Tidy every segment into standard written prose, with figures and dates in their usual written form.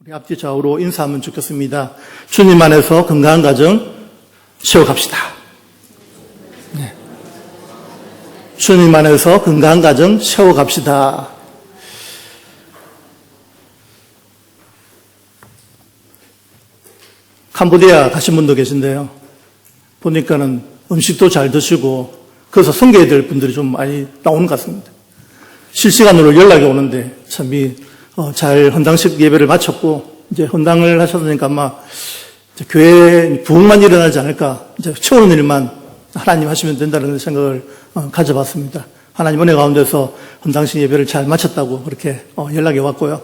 우리 앞뒤 좌우로 인사하면 좋겠습니다. 주님 안에서 건강한 가정 세워갑시다. 네. 주님 안에서 건강한 가정 세워갑시다. 캄보디아 가신 분도 계신데요. 보니까는 음식도 잘 드시고 그래서 섬겨야 될 분들이 좀 많이 나오는 것 같습니다. 실시간으로 연락이 오는데 참 잘 헌당식 예배를 마쳤고 이제 헌당을 하셨으니까 아마 교회 부흥만 일어나지 않을까, 이제 채우는 일만 하나님 하시면 된다는 생각을 가져봤습니다. 하나님 은혜 가운데서 헌당식 예배를 잘 마쳤다고 그렇게 연락이 왔고요.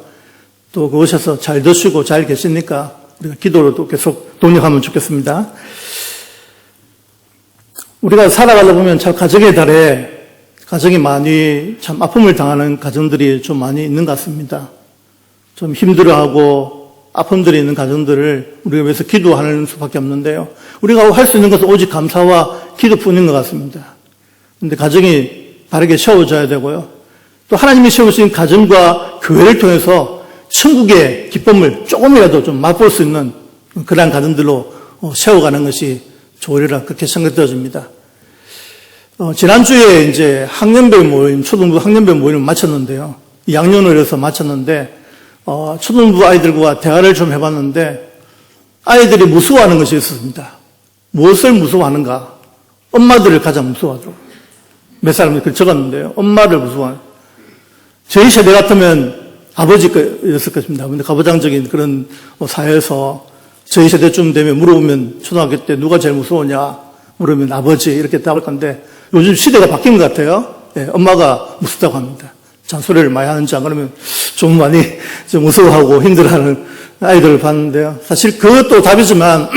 또 그곳에서 잘 드시고 잘 계시니까 우리가 기도로도 계속 동력하면 좋겠습니다. 우리가 살아가다 보면 참 가정의 달에 가정이 많이 참 아픔을 당하는 가정들이 좀 많이 있는 것 같습니다. 좀 힘들어하고 아픔들이 있는 가정들을 우리가 위해서 기도하는 수밖에 없는데요. 우리가 할 수 있는 것은 오직 감사와 기도뿐인 것 같습니다. 그런데 가정이 바르게 세워져야 되고요. 또 하나님이 세우신 가정과 교회를 통해서 천국의 기쁨을 조금이라도 좀 맛볼 수 있는 그러한 가정들로 세워가는 것이 좋으리라 그렇게 생각되어집니다. 지난주에 이제 학년별 모임, 초등부 학년별 모임을 마쳤는데요. 2학년을 해서 마쳤는데, 초등부 아이들과 대화를 좀 해봤는데, 아이들이 무서워하는 것이 있었습니다. 무엇을 무서워하는가? 엄마들을 가장 무서워하더라고요. 몇 사람이 그걸 적었는데요. 엄마를 무서워하는. 저희 세대 같으면 아버지였을 것입니다. 근데 가부장적인 그런 사회에서 저희 세대쯤 되면 물어보면 초등학교 때 누가 제일 무서우냐? 물으면 아버지 이렇게 답할 건데, 요즘 시대가 바뀐 것 같아요. 예, 엄마가 무섭다고 합니다. 잔소리를 많이 하는지 안 그러면 좀 많이 좀 무서워하고 힘들어하는 아이들을 봤는데요. 사실 그것도 답이지만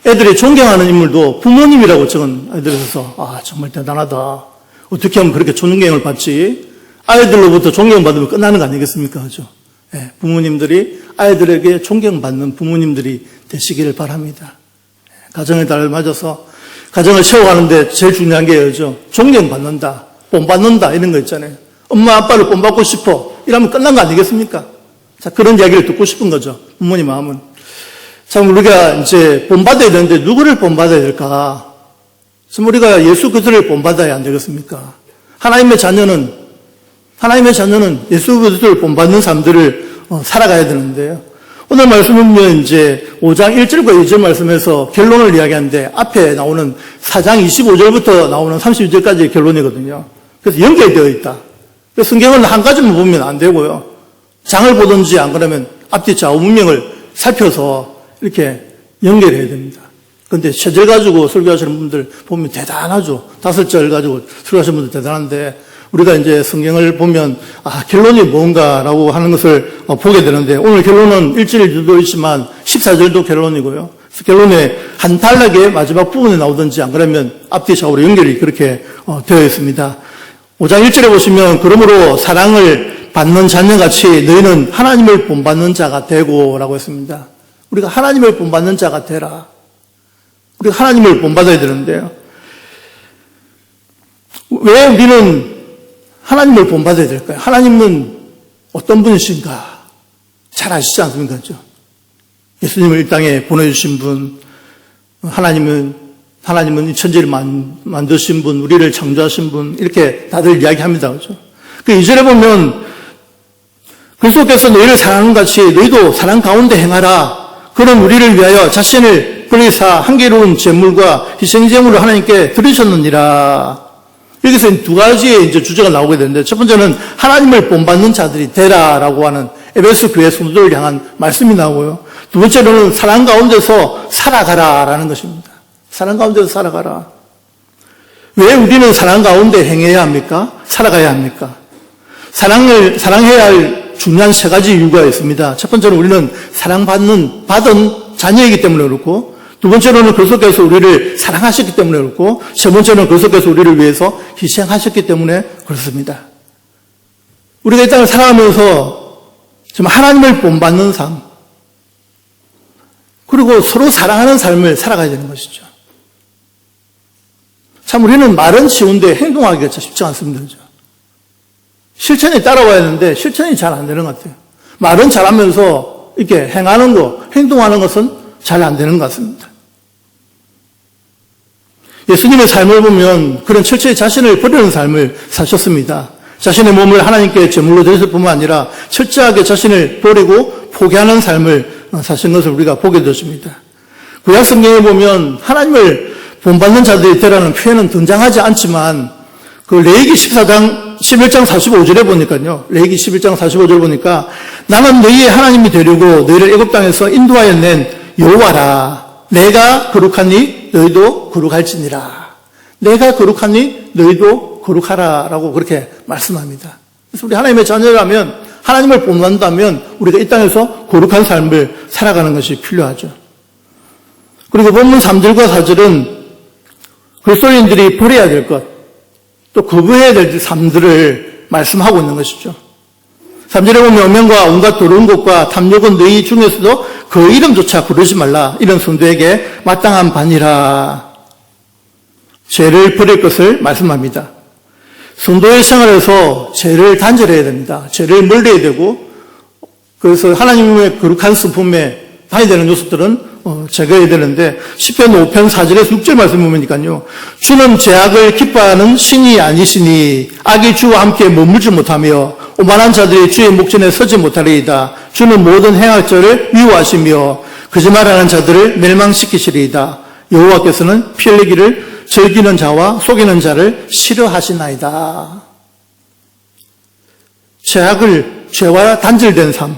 애들이 존경하는 인물도 부모님이라고 적은 아이들이 있어서 정말 대단하다. 어떻게 하면 그렇게 존경을 받지? 아이들로부터 존경받으면 끝나는 거 아니겠습니까? 그죠? 예, 부모님들이 아이들에게 존경받는 부모님들이 되시기를 바랍니다. 가정의 달을 맞아서 가정을 세워가는데 제일 중요한 게 뭐죠? 존경받는다, 본받는다 이런 거 있잖아요. 엄마 아빠를 본받고 싶어 이러면 끝난 거 아니겠습니까? 자, 그런 이야기를 듣고 싶은 거죠. 부모님 마음은. 참 우리가 이제 본받아야 되는데 누구를 본받아야 될까? 참 우리가 예수 그리스도를 본받아야 안 되겠습니까? 하나님의 자녀는 예수 그리스도를 본받는 삶들을 살아가야 되는데요. 오늘 말씀은 이제 5장 1절과 2절 말씀에서 결론을 이야기하는데 앞에 나오는 4장 25절부터 나오는 32절까지의 결론이거든요. 그래서 연결되어 있다. 그래서 성경은 한 가지만 보면 안 되고요. 장을 보든지 안 그러면 앞뒤 좌우 문명을 살펴서 이렇게 연결해야 됩니다. 그런데 3절 가지고 설교하시는 분들 보면 대단하죠. 5절 가지고 설교하시는 분들 대단한데 우리가 이제 성경을 보면 결론이 뭔가라고 하는 것을 보게 되는데 오늘 결론은 1절도 있지만 14절도 결론이고요. 결론에 한 단락의 마지막 부분에 나오든지 안 그러면 앞뒤 좌우로 연결이 그렇게 되어 있습니다. 5장 1절에 보시면 그러므로 사랑을 받는 자녀같이 너희는 하나님을 본받는 자가 되고 라고 했습니다. 우리가 하나님을 본받는 자가 되라. 우리가 하나님을 본받아야 되는데요. 왜 우리는 하나님을 본받아야 될까요? 하나님은 어떤 분이신가? 잘 아시지 않습니까? 예수님을 이 땅에 보내주신 분, 하나님은 이 천지를 만드신 분, 우리를 창조하신 분, 이렇게 다들 이야기합니다. 그죠? 그 2절에 보면, 그리스도께서 너희를 사랑하는 같이 너희도 사랑 가운데 행하라. 그런 우리를 위하여 자신을 버리사 한계로운 제물과 희생제물을 하나님께 드리셨느니라. 여기서 2가지의 이제 주제가 나오게 되는데, 첫 번째는 하나님을 본받는 자들이 되라라고 하는 에베소 교회 성도들을 향한 말씀이 나오고요. 두 번째로는 사랑 가운데서 살아가라라는 것입니다. 사랑 가운데서 살아가라. 왜 우리는 사랑 가운데 행해야 합니까? 살아가야 합니까? 사랑해야 할 중요한 3가지 이유가 있습니다. 첫 번째는 우리는 받은 자녀이기 때문에 그렇고, 두 번째로는 그리스도께서 우리를 사랑하셨기 때문에 그렇고, 세 번째는 그리스도께서 우리를 위해서 희생하셨기 때문에 그렇습니다. 우리가 이 땅을 살아가면서 정말 하나님을 본받는 삶, 그리고 서로 사랑하는 삶을 살아가야 되는 것이죠. 참 우리는 말은 쉬운데 행동하기가 쉽지 않습니다. 그죠? 실천이 따라와야 하는데 실천이 잘 안 되는 것 같아요. 말은 잘하면서 이렇게 행하는 거, 행동하는 것은 잘 안 되는 것 같습니다. 예수님의 삶을 보면 그런 철저히 자신을 버리는 삶을 사셨습니다. 자신의 몸을 하나님께 제물로 드렸을 뿐만 아니라 철저하게 자신을 버리고 포기하는 삶을 사신 것을 우리가 보게 되었습니다. 구약 성경에 보면 하나님을 본받는 자들이 되라는 표현은 등장하지 않지만 그 레위기 11장 45절에 보니까요. 레위기 11장 45절 보니까 나는 너희의 하나님이 되려고 너희를 애굽 땅에서 인도하여 낸 여호와라. 내가 거룩하니 너희도 거룩할지니라. 내가 거룩하니 너희도 거룩하라 라고 그렇게 말씀합니다. 그래서 우리 하나님의 자녀라면 하나님을 본받는다면 우리가 이 땅에서 거룩한 삶을 살아가는 것이 필요하죠. 그리고 본문 3절과 4절은 그리스도인들이 버려야 될 것, 또 거부해야 될 삶들을 말씀하고 있는 것이죠. 3절에 보면 음행과 온갖 더러운 것과 탐욕은 너희 중에서도 그 이름조차 부르지 말라. 이런 성도에게 마땅한 반이라. 죄를 버릴 것을 말씀합니다. 성도의 생활에서 죄를 단절해야 됩니다. 죄를 멀리해야 되고, 그래서 하나님의 거룩한 성품에 방해되는 요소들은 제거해야 되는데, 시편 5편 4절에서 6절 말씀 보면요, 주는 죄악을 기뻐하는 신이 아니시니 악이 주와 함께 머물지 못하며 오만한 자들이 주의 목전에 서지 못하리이다. 주는 모든 행악자를 미워하시며 거짓말하는 자들을 멸망시키시리이다. 여호와께서는 피 흘리기를 즐기는 자와 속이는 자를 싫어하시나이다. 죄와 단절된 삶,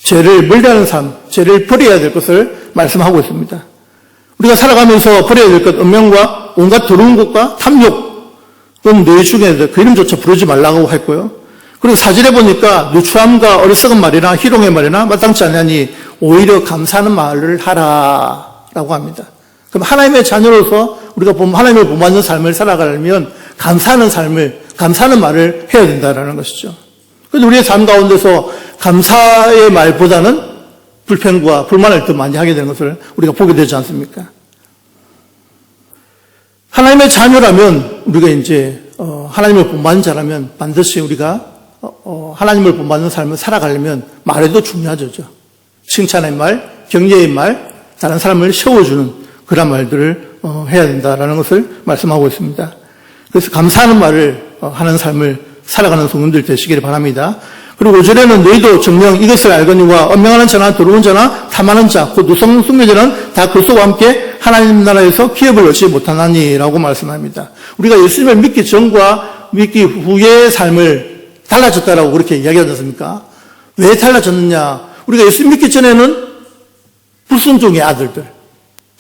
죄를 멀리하는 삶, 죄를 버려야 될 것을 말씀하고 있습니다. 우리가 살아가면서 버려야 될 것, 음행과 온갖 더러운 것과 탐욕은 너희 중에 그 이름조차 부르지 말라고 했고요. 그리고 사절에 보니까 누추함과 어리석은 말이나 희롱의 말이나 마땅치 않으니 오히려 감사하는 말을 하라라고 합니다. 그럼 하나님의 자녀로서 우리가 하나님을 본받는 삶을 살아가려면 감사하는 말을 해야 된다는 것이죠. 그래서 우리의 삶 가운데서 감사의 말보다는 불평과 불만을 더 많이 하게 되는 것을 우리가 보게 되지 않습니까? 하나님의 자녀라면 우리가 이제 하나님을 본받는 자라면 반드시 우리가 하나님을 본받는 삶을 살아가려면 말에도 중요하죠. 칭찬의 말, 격려의 말, 다른 사람을 세워주는 그런 말들을 해야 된다라는 것을 말씀하고 있습니다. 그래서 감사하는 말을 하는 삶을 살아가는 성도들 되시기를 바랍니다. 그리고 5절에는 너희도 정녕 이것을 알거니와 엄명하는 자나 더러운 자나 탐하는 자, 곧 누성 숭배자는 다 그리스도와 함께 하나님 나라에서 기업을 얻지 못하나니라고 말씀합니다. 우리가 예수님을 믿기 전과 믿기 후의 삶을 달라졌다라고 그렇게 이야기하지 않습니까? 왜 달라졌느냐? 우리가 예수 믿기 전에는 불순종의 아들들,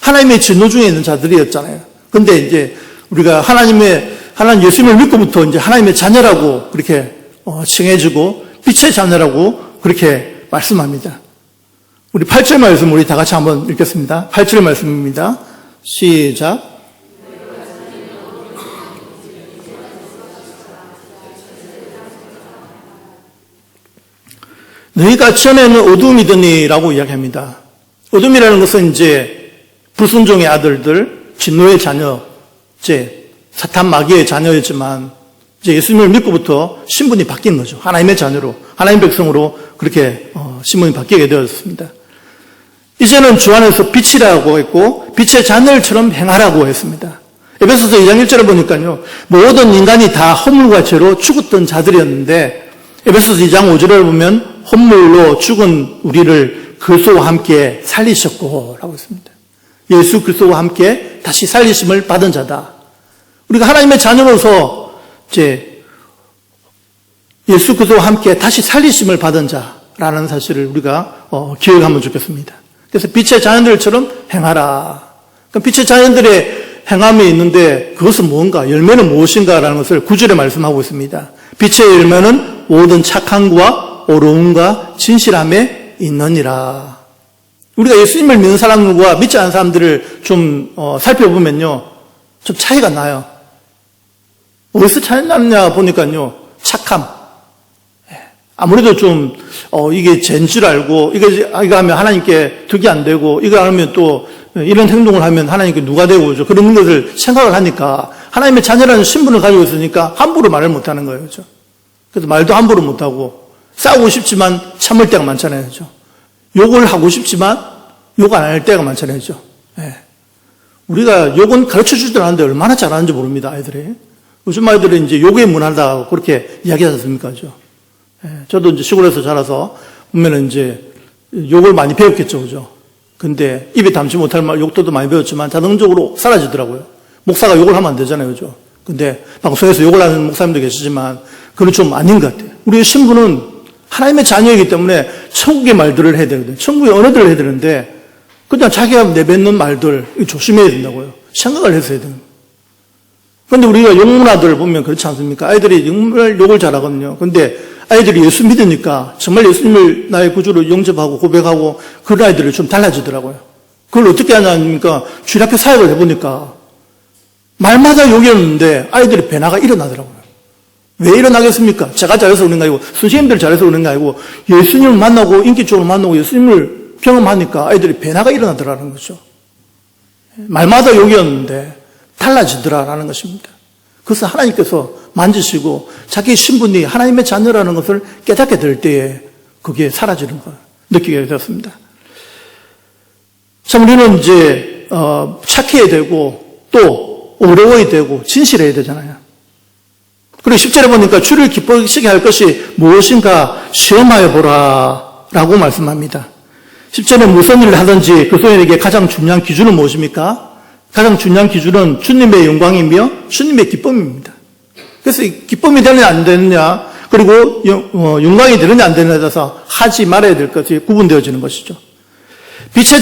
하나님의 진노 중에 있는 자들이었잖아요. 근데 이제 우리가 하나님 예수님을 믿고부터 이제 하나님의 자녀라고 그렇게 칭해주고 빛의 자녀라고 그렇게 말씀합니다. 우리 8절 말씀 우리 다 같이 한번 읽겠습니다. 8절 말씀입니다. 시작. 너희가 전에는 어둠이더니라고 이야기합니다. 어둠이라는 것은 이제 불순종의 아들들, 진노의 자녀, 이제 사탄 마귀의 자녀였지만 이제 예수님을 믿고부터 신분이 바뀐 거죠. 하나님의 자녀로, 하나님 백성으로 그렇게 신분이 바뀌게 되었습니다. 이제는 주 안에서 빛이라고 했고 빛의 자녀들처럼 행하라고 했습니다. 에베소서 2장 1절을 보니까요, 모든 인간이 다 허물과 죄로 죽었던 자들이었는데 에베소서 2장 5절을 보면 허물로 죽은 우리를 그리스도와 함께 살리셨고 라고 했습니다. 예수 그리스도와 함께 다시 살리심을 받은 자다. 우리가 하나님의 자녀로서 이제 예수 그리스도와 함께 다시 살리심을 받은 자라는 사실을 우리가 기억하면 좋겠습니다. 그래서 빛의 자녀들처럼 행하라. 그럼 빛의 자녀들의 행함이 있는데 그것은 뭔가, 열매는 무엇인가라는 것을 9절에 말씀하고 있습니다. 빛의 열매는 모든 착함과 어려움과 진실함에 있느니라. 우리가 예수님을 믿는 사람들과 믿지 않는 사람들을 좀 살펴보면요, 좀 차이가 나요. 어디서 차이 나느냐 보니까요, 착함. 아무래도 좀 이게 죄인 줄 알고 이거 하면 하나님께 득이 안 되고 이거 하면 또 이런 행동을 하면 하나님께 누가 되고 그런 것을 생각을 하니까 하나님의 자녀라는 신분을 가지고 있으니까 함부로 말을 못하는 거예요. 그렇죠? 그래서 말도 함부로 못하고 싸우고 싶지만 참을 때가 많잖아요. 그렇죠? 욕을 하고 싶지만 욕 안 할 때가 많잖아요. 예. 우리가 욕은 가르쳐 주지도 않는데 얼마나 잘하는지 모릅니다, 아이들이. 요즘 아이들은 이제 욕의 문화다, 그렇게 이야기하지 않습니까? 예. 저도 이제 시골에서 자라서 보면은 이제 욕을 많이 배웠겠죠, 그죠? 근데 입에 담지 못할 말, 욕도 많이 배웠지만 자동적으로 사라지더라고요. 목사가 욕을 하면 안 되잖아요, 그죠? 근데 방송에서 욕을 하는 목사님도 계시지만 그건 좀 아닌 것 같아요. 우리의 신분은 하나님의 자녀이기 때문에 천국의 말들을 해야 되거든요. 천국의 언어들을 해야 되는데 그냥 자기가 내뱉는 말들 조심해야 된다고요. 생각을 해서 해야 됩니다. 그런데 우리가 욕 문화들을 보면 그렇지 않습니까? 아이들이 정말 욕을 잘하거든요. 그런데 아이들이 예수 믿으니까 정말 예수님을 나의 구주로 영접하고 고백하고 그런 아이들이 좀 달라지더라고요. 그걸 어떻게 하냐니까 주일 앞에 사역을 해보니까 말마다 욕이었는데 아이들이 변화가 일어나더라고요. 왜 일어나겠습니까? 제가 잘해서 그런 거 아니고 선생님들 잘해서 그런 거 아니고 예수님을 만나고 인격적으로 만나고 예수님을 경험하니까 아이들이 변화가 일어나더라는 거죠. 말마다 욕이었는데 달라지더라라는 것입니다. 그래서 하나님께서 만지시고 자기의 신분이 하나님의 자녀라는 것을 깨닫게 될 때에 그게 사라지는 걸 느끼게 되었습니다. 참 우리는 이제 착해야 되고 또 어려워야 되고 진실해야 되잖아요. 그리고 10절에 보니까 주를 기쁘시게 할 것이 무엇인가 시험하여 보라 라고 말씀합니다. 10절에 무슨 일을 하든지 그 소인에게 가장 중요한 기준은 무엇입니까? 가장 중요한 기준은 주님의 영광이며 주님의 기쁨입니다. 그래서 기쁨이 되느냐 안 되느냐 그리고 영광이 되느냐 안 되느냐에 따라서 하지 말아야 될 것이 구분되어지는 것이죠. 빛의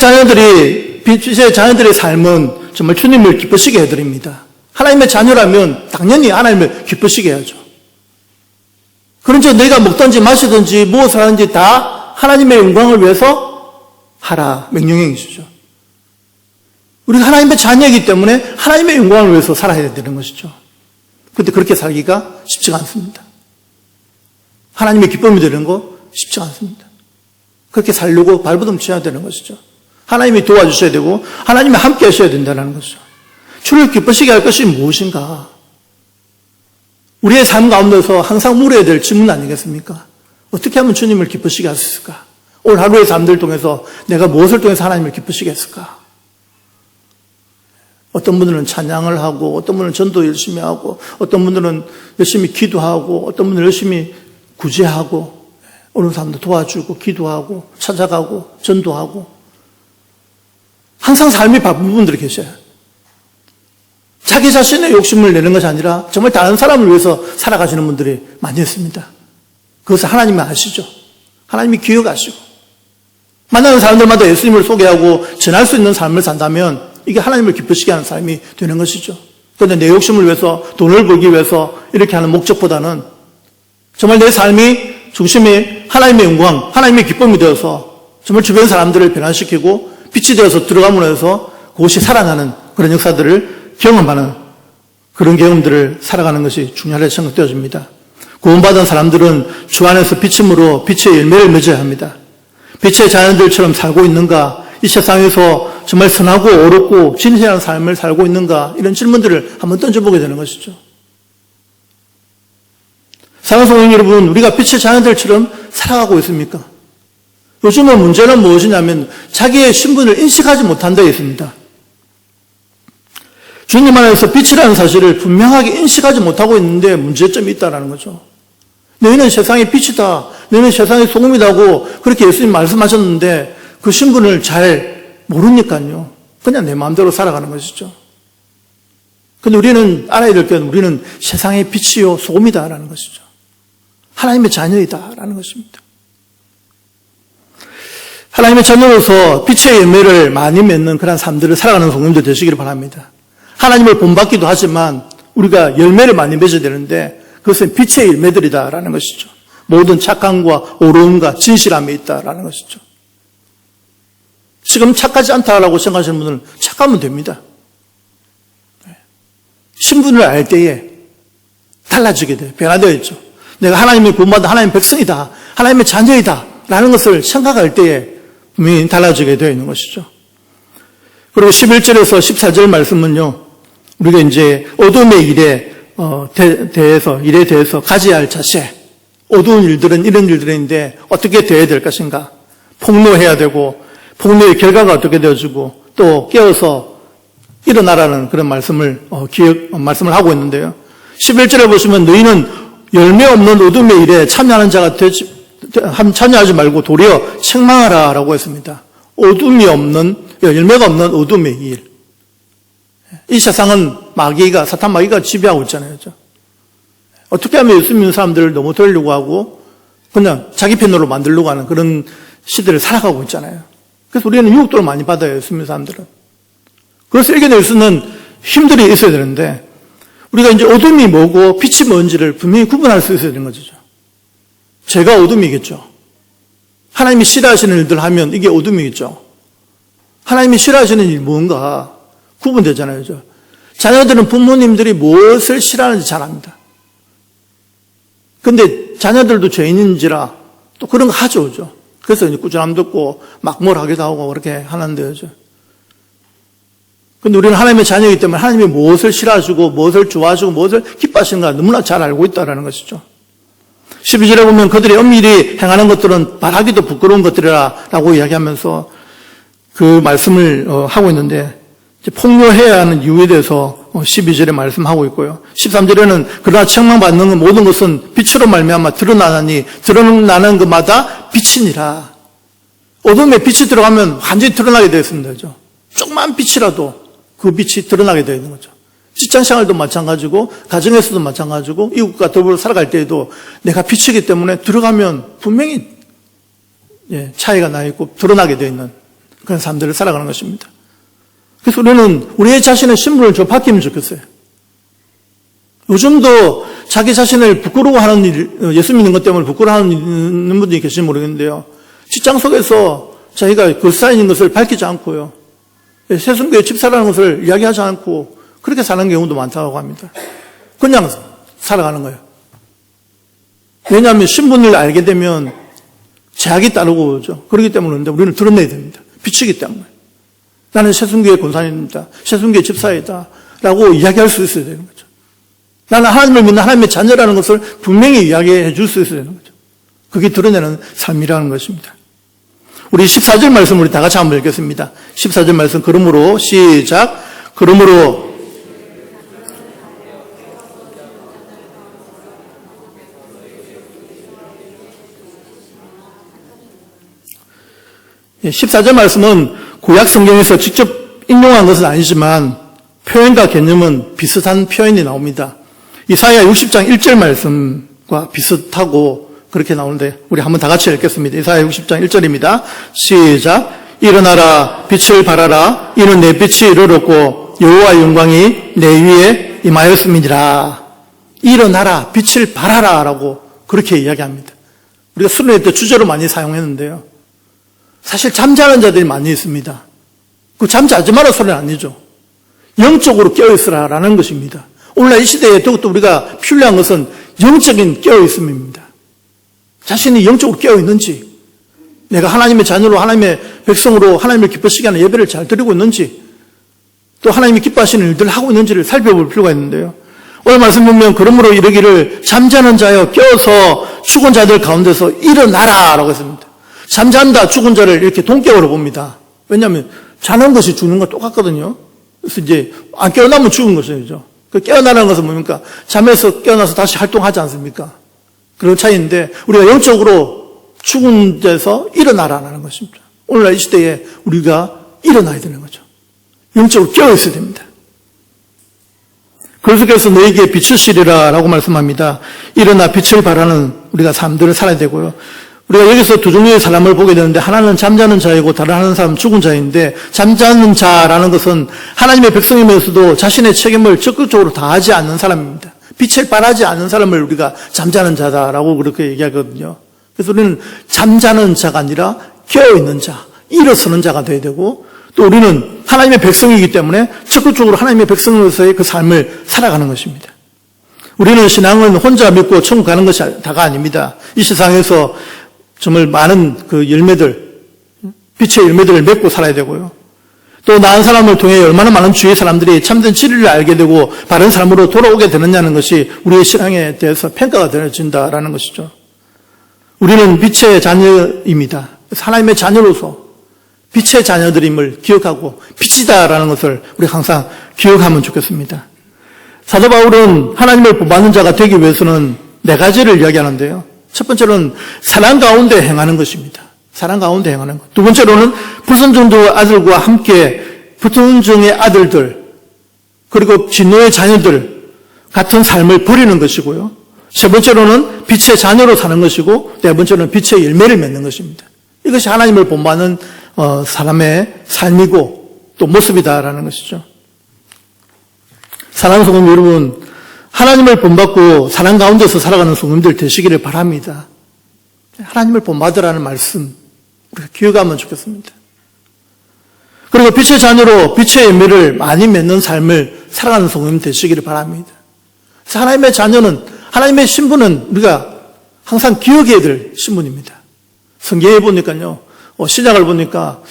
자녀들의 삶은 정말 주님을 기쁘시게 해드립니다. 하나님의 자녀라면 당연히 하나님을 기쁘시게 해야죠. 그런지 내가 먹든지 마시든지 무엇을 하든지 다 하나님의 영광을 위해서 하라 명령해 주시죠. 우리가 하나님의 자녀이기 때문에 하나님의 영광을 위해서 살아야 되는 것이죠. 그런데 그렇게 살기가 쉽지가 않습니다. 하나님의 기쁨이 되는 거 쉽지가 않습니다. 그렇게 살려고 발버둥쳐야 되는 것이죠. 하나님이 도와주셔야 되고 하나님이 함께 하셔야 된다는 것이죠. 주를 기쁘시게 할 것이 무엇인가? 우리의 삶 가운데서 항상 물어야 될 질문 아니겠습니까? 어떻게 하면 주님을 기쁘시게 할 수 있을까? 오늘 하루의 삶들 통해서 내가 무엇을 통해서 하나님을 기쁘시게 했을까? 어떤 분들은 찬양을 하고 어떤 분들은 전도 열심히 하고 어떤 분들은 열심히 기도하고 어떤 분들은 열심히 구제하고 어느 사람도 도와주고 기도하고 찾아가고 전도하고 항상 삶이 바쁜 분들이 계셔요. 자기 자신의 욕심을 내는 것이 아니라 정말 다른 사람을 위해서 살아가시는 분들이 많이 있습니다. 그것을 하나님이 아시죠. 하나님이 기억하시고 만나는 사람들마다 예수님을 소개하고 전할 수 있는 삶을 산다면 이게 하나님을 기쁘시게 하는 삶이 되는 것이죠. 그런데 내 욕심을 위해서 돈을 벌기 위해서 이렇게 하는 목적보다는 정말 내 삶이 중심이 하나님의 영광, 하나님의 기쁨이 되어서 정말 주변 사람들을 변화시키고 빛이 되어서 들어감으로 해서 그것이 살아나는 그런 역사들을 경험하는 그런 경험들을 살아가는 것이 중요하게 생각되어집니다. 구원받은 사람들은 주 안에서 비침으로 빛의 열매를 맺어야 합니다. 빛의 자녀들처럼 살고 있는가? 이 세상에서 정말 선하고 어렵고 진실한 삶을 살고 있는가? 이런 질문들을 한번 던져보게 되는 것이죠. 사랑하는 성도 여러분, 우리가 빛의 자녀들처럼 살아가고 있습니까? 요즘은 문제는 무엇이냐면 자기의 신분을 인식하지 못한 데 있습니다. 주님 안에서 빛이라는 사실을 분명하게 인식하지 못하고 있는데 문제점이 있다는 거죠. 너희는 세상의 빛이다. 너희는 세상의 소금이다고 그렇게 예수님 말씀하셨는데 그 신분을 잘 모르니까요. 그냥 내 마음대로 살아가는 것이죠. 그런데 우리는 알아야 될 게 우리는 세상의 빛이요 소금이다라는 것이죠. 하나님의 자녀이다라는 것입니다. 하나님의 자녀로서 빛의 열매를 많이 맺는 그런 삶들을 살아가는 성도들 되시기를 바랍니다. 하나님을 본받기도 하지만 우리가 열매를 많이 맺어야 되는데 그것은 빛의 열매들이다라는 것이죠. 모든 착함과 오로움과 진실함이 있다라는 것이죠. 지금 착하지 않다라고 생각하시는 분들은 착하면 됩니다. 신분을 알 때에 달라지게 돼요. 변화되어 있죠. 내가 하나님의 구원받은 하나님의 백성이다. 하나님의 자녀이다. 라는 것을 생각할 때에 분명히 달라지게 되어 있는 것이죠. 그리고 11절에서 14절 말씀은요. 우리가 이제 어둠의 일에 대해서 가져야 할 자세. 어두운 일들은 이런 일들인데 어떻게 대해야 될 것인가. 폭로해야 되고 폭로의 결과가 어떻게 되어지고 또 깨어서 일어나라는 그런 말씀을 말씀을 하고 있는데요. 11절에 보시면 너희는 열매 없는 어둠의 일에 참여하는 자가 참여하지 말고 도리어 책망하라라고 했습니다. 열매가 없는 어둠의 일. 이 세상은 사탄 마귀가 지배하고 있잖아요. 그렇죠? 어떻게 하면 예수 믿는 사람들을 너무 돌리려고 하고 그냥 자기 편으로 만들려고 하는 그런 시대를 살아가고 있잖아요. 그래서 우리는 유혹도를 많이 받아요. 예수 믿는 사람들은. 그래서 이겨낼 수 있는 힘들이 있어야 되는데 우리가 이제 어둠이 뭐고 빛이 뭔지를 분명히 구분할 수 있어야 되는 거죠. 죄가 어둠이겠죠. 하나님이 싫어하시는 일들 하면 이게 어둠이겠죠. 하나님이 싫어하시는 일이 뭔가 구분되잖아요. 그죠? 자녀들은 부모님들이 무엇을 싫어하는지 잘 압니다. 근데 자녀들도 죄인인지라 또 그런 거 하죠. 그죠? 그래서 이제 꾸준함도 없고 막 뭘 하기도 하고 그렇게 하는데, 그죠? 근데 우리는 하나님의 자녀이기 때문에 하나님이 무엇을 싫어하시고 무엇을 좋아하시고 무엇을 기뻐하시는가 너무나 잘 알고 있다는 것이죠. 12절에 보면 그들이 엄밀히 행하는 것들은 말하기도 부끄러운 것들이라 라고 이야기하면서 그 말씀을 하고 있는데 폭로해야 하는 이유에 대해서 12절에 말씀하고 있고요. 13절에는 그러나 책망받는 모든 것은 빛으로 말미암아 드러나나니 드러나는 것마다 빛이니라. 어둠에 빛이 들어가면 완전히 드러나게 되어 있습니다. 그죠? 조그만 빛이라도 그 빛이 드러나게 되어 있는 거죠. 직장생활도 마찬가지고 가정에서도 마찬가지고 이웃과 더불어 살아갈 때에도 내가 빛이기 때문에 들어가면 분명히 차이가 나 있고 드러나게 되어 있는 그런 사람들을 살아가는 것입니다. 그래서 우리는 우리의 자신의 신분을 좀 바뀌면 좋겠어요. 요즘도 자기 자신을 부끄러워하는 일, 예수 믿는 것 때문에 부끄러워하는 분들이 계실지 모르겠는데요. 직장 속에서 자기가 그리스도인인 것을 밝히지 않고요. 새순교의 집사라는 것을 이야기하지 않고 그렇게 사는 경우도 많다고 합니다. 그냥 살아가는 거예요. 왜냐하면 신분을 알게 되면 제약이 따르고 그러죠. 그렇기 때문에 우리는 드러내야 됩니다. 빛이기 때문에. 나는 새순교의 권사님입니다. 새순교의 집사이다. 라고 이야기할 수 있어야 되는 거죠. 나는 하나님을 믿는 하나님의 자녀라는 것을 분명히 이야기해 줄 수 있어야 되는 거죠. 그게 드러내는 삶이라는 것입니다. 우리 14절 말씀 우리 다 같이 한번 읽겠습니다. 14절 말씀 그러므로 시작. 그러므로 14절 말씀은 구약 성경에서 직접 인용한 것은 아니지만 표현과 개념은 비슷한 표현이 나옵니다. 이사야 60장 1절 말씀과 비슷하고 그렇게 나오는데 우리 한번 다 같이 읽겠습니다. 이사야 60장 1절입니다. 시작. 일어나라 빛을 발하라 이는 내 빛이 이르렀고 여호와의 영광이 내 위에 임하였음이니라. 일어나라 빛을 발하라 라고 그렇게 이야기합니다. 우리가 수련회 때 주제로 많이 사용했는데요. 사실 잠자는 자들이 많이 있습니다. 그 잠자지 마라 소리는 아니죠. 영적으로 깨어있으라라는 것입니다. 오늘날 이 시대에 더욱더 우리가 필요한 것은 영적인 깨어있음입니다. 자신이 영적으로 깨어있는지, 내가 하나님의 자녀로 하나님의 백성으로 하나님을 기뻐시게 하는 예배를 잘 드리고 있는지, 또 하나님이 기뻐하시는 일들을 하고 있는지를 살펴볼 필요가 있는데요. 오늘 말씀 보면 그러므로 이르기를 잠자는 자여 깨어서 죽은 자들 가운데서 일어나라 라고 했습니다. 잠잔다 죽은 자를 이렇게 동격으로 봅니다. 왜냐하면 자는 것이 죽는 건 똑같거든요. 그래서 이제 안 깨어나면 죽은 것이죠. 그 깨어나는 것은 뭡니까? 잠에서 깨어나서 다시 활동하지 않습니까? 그런 차이인데 우리가 영적으로 죽은 데서 일어나라는 것입니다. 오늘날 이 시대에 우리가 일어나야 되는 거죠. 영적으로 깨어있어야 됩니다. 그래서 너에게 빛을 시리라 라고 말씀합니다. 일어나 빛을 발하는 우리가 삶들을 살아야 되고요. 우리가 여기서 두 종류의 사람을 보게 되는데 하나는 잠자는 자이고 다른 하나는 사람은 죽은 자인데 잠자는 자라는 것은 하나님의 백성이면서도 자신의 책임을 적극적으로 다하지 않는 사람입니다. 빛을 발하지 않는 사람을 우리가 잠자는 자다라고 그렇게 얘기하거든요. 그래서 우리는 잠자는 자가 아니라 깨어있는 자, 일어서는 자가 되어야 되고 또 우리는 하나님의 백성이기 때문에 적극적으로 하나님의 백성으로서의 그 삶을 살아가는 것입니다. 우리는 신앙은 혼자 믿고 천국 가는 것이 다가 아닙니다. 이 세상에서 정말 많은 그 열매들, 빛의 열매들을 맺고 살아야 되고요. 또 나은 사람을 통해 얼마나 많은 주위의 사람들이 참된 진리를 알게 되고 바른 삶으로 돌아오게 되느냐는 것이 우리의 신앙에 대해서 평가가 되어진다라는 것이죠. 우리는 빛의 자녀입니다. 그래서 하나님의 자녀로서 빛의 자녀들임을 기억하고 빛이다라는 것을 우리 항상 기억하면 좋겠습니다. 사도 바울은 하나님을 본받는 자가 되기 위해서는 4가지를 이야기하는데요. 첫 번째로는 사랑 가운데 행하는 것입니다. 사랑 가운데 행하는 것. 두 번째로는 불순종의 아들과 함께 불순종의 아들들 그리고 진노의 자녀들 같은 삶을 버리는 것이고요. 세 번째로는 빛의 자녀로 사는 것이고 네 번째로는 빛의 열매를 맺는 것입니다. 이것이 하나님을 본받는 사람의 삶이고 또 모습이다라는 것이죠. 사랑하는 성도 여러분, 하나님을 본받고 사랑 가운데서 살아가는 성도님들 되시기를 바랍니다. 하나님을 본받으라는 말씀 우리가 기억하면 좋겠습니다. 그리고 빛의 자녀로 빛의 열매를 많이 맺는 삶을 살아가는 성도님 되시기를 바랍니다. 그래서 하나님의 자녀는 하나님의 신분은 우리가 항상 기억해야 될 신분입니다. 성경에 보니까요, 신약을 보니까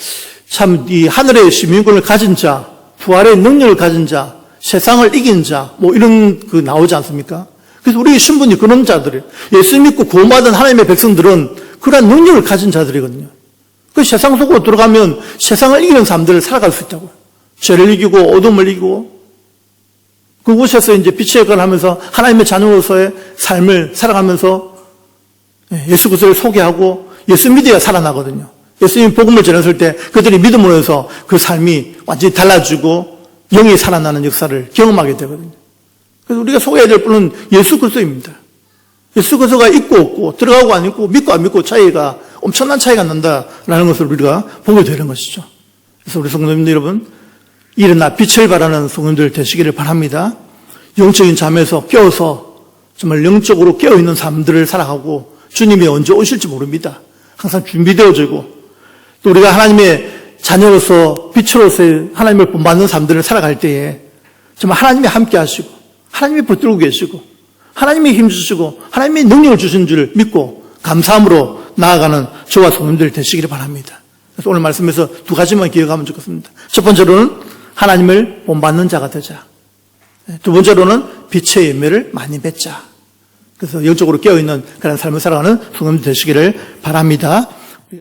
참 이 하늘의 시민권을 가진 자, 부활의 능력을 가진 자, 세상을 이긴 자, 이런 나오지 않습니까? 그래서 우리의 신분이 그런 자들이에요. 예수 믿고 구원받은 하나님의 백성들은 그러한 능력을 가진 자들이거든요. 그 세상 속으로 들어가면 세상을 이기는 삶들을 살아갈 수 있다고요. 죄를 이기고 어둠을 이기고 그곳에서 이제 빛의 역할을 하면서 하나님의 자녀로서의 삶을 살아가면서 예수 그리스도를 소개하고 예수 믿어야 살아나거든요. 예수님 복음을 전했을 때 그들이 믿음으로 해서 그 삶이 완전히 달라지고 영이 살아나는 역사를 경험하게 되거든요. 그래서 우리가 소개해야 될 분은 예수 그리스도입니다. 예수 그리스도가 있고 없고 들어가고 안 있고 믿고 안 믿고 차이가 엄청난 차이가 난다라는 것을 우리가 보게 되는 것이죠. 그래서 우리 성도님들 여러분, 일어나 빛을 발하는 성도님들 되시기를 바랍니다. 영적인 잠에서 깨어서 정말 영적으로 깨어있는 삶들을 살아가고 주님이 언제 오실지 모릅니다. 항상 준비되어지고 또 우리가 하나님의 자녀로서 빛으로서의 하나님을 본받는 삶들을 살아갈 때에 정말 하나님이 함께 하시고 하나님이 붙들고 계시고 하나님이 힘주시고 하나님이 능력을 주신 줄 믿고 감사함으로 나아가는 저와 성도님들 되시기를 바랍니다. 그래서 오늘 말씀에서 2가지만 기억하면 좋겠습니다. 첫 번째로는 하나님을 본받는 자가 되자. 두 번째로는 빛의 열매를 많이 맺자. 그래서 영적으로 깨어있는 그런 삶을 살아가는 성도님들 되시기를 바랍니다.